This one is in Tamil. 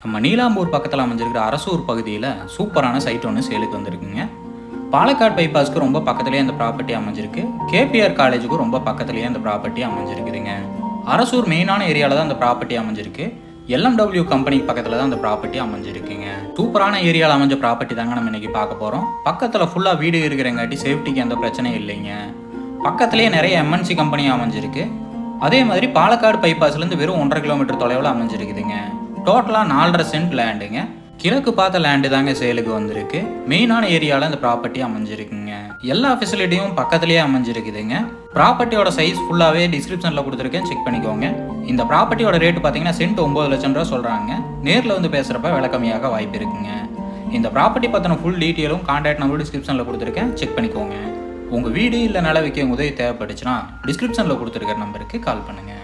நம்ம நீலாம்பூர் பக்கத்தில் அமைஞ்சிருக்கிற அரசூர் பகுதியில் சூப்பரான சைட் ஒன்று சேலுக்கு வந்திருக்குங்க. பாலக்காடு பைபாஸ்க்கு ரொம்ப பக்கத்துலேயே அந்த ப்ராப்பர்ட்டி அமைஞ்சிருக்கு. கேபிஆர் காலேஜுக்கு ரொம்ப பக்கத்துலேயே அந்த ப்ராப்பர்ட்டி அமைஞ்சிருக்குதுங்க. அரசூர் மெயினான ஏரியாவில் தான் அந்த ப்ராப்பர்ட்டி அமைஞ்சிருக்கு. LMW கம்பெனிக்கு பக்கத்தில் தான் அந்த ப்ராப்பர்ட்டி அமைஞ்சிருக்குங்க. சூப்பரான ஏரியாவில் அமைஞ்ச ப்ராப்பர்ட்டி தாங்க நம்ம இன்னைக்கு பார்க்க போகிறோம். பக்கத்தில் ஃபுல்லாக வீடு இருக்கிறங்காட்டி சேஃப்டிக்கு எந்த பிரச்சனையும் இல்லைங்க. பக்கத்துலேயே நிறைய MNC கம்பெனி அமைஞ்சிருக்கு. அதே மாதிரி பாலக்காடு பைபாஸ்லேருந்து வெறும் 1.5 கிலோமீட்டர் தொலைவில் அமைஞ்சிருக்குதுங்க. டோட்டலாக 4.5 சென்ட் லேண்டுங்க. கிழக்கு பார்த்த லேண்டு தாங்க சேலுக்கு வந்திருக்கு. மெயினான ஏரியாவில் இந்த ப்ராப்பர்ட்டி அமைஞ்சிருக்குங்க. எல்லா ஃபெசிலிட்டியும் பக்கத்துலேயே அமைஞ்சிருக்குதுங்க. ப்ராப்பர்ட்டியோட சைஸ் ஃபுல்லாகவே டிஸ்கிரிப்ஷனில் கொடுத்துருக்கேன், செக் பண்ணிக்கோங்க. இந்த ப்ராப்பர்ட்டியோட ரேட்டு பார்த்தீங்கன்னா சென்ட் 9 லட்சம் ரூபா சொல்கிறாங்க. நேரில் வந்து பேசுகிறப்ப விலை கம்மியாக வாய்ப்பு இருக்குங்க. இந்த ப்ராப்பர்ட்டி பற்றின ஃபுல் டீட்டெயிலும் கான்டாக்ட் நம்பர் டிஸ்கிரிப்ஷனில் கொடுத்துருக்கேன், செக் பண்ணிக்கோங்க. உங்கள் வீடு இல்லை நில விற்க உதவி தேவைப்பட்டுச்சுன்னா டிஸ்கிரிப்ஷனில் கொடுத்துருக்கிற நம்பருக்கு கால் பண்ணுங்கள்.